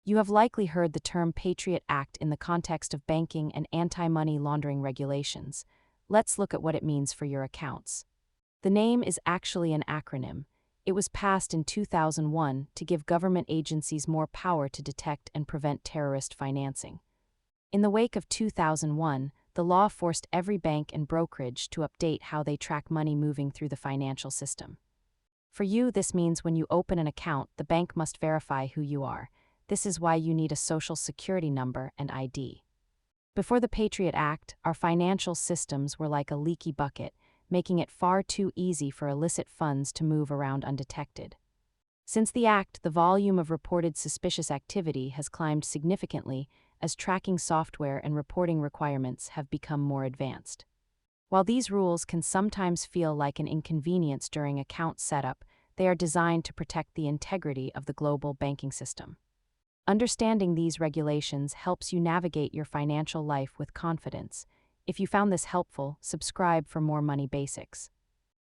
You have likely heard the term Patriot Act in the context of banking and anti-money laundering regulations. Let's look at what it means for your accounts. The name is actually an acronym. It was passed in 2001 to give government agencies more power to detect and prevent terrorist financing. In the wake of 2001, the law forced every bank and brokerage to update how they track money moving through the financial system. For you, this means when you open an account, the bank must verify who you are. This is why you need a social security number and ID. Before the Patriot Act, our financial systems were like a leaky bucket, making it far too easy for illicit funds to move around undetected. Since the Act, the volume of reported suspicious activity has climbed significantly as tracking software and reporting requirements have become more advanced. While these rules can sometimes feel like an inconvenience during account setup, they are designed to protect the integrity of the global banking system. Understanding these regulations helps you navigate your financial life with confidence. If you found this helpful, subscribe for more money basics.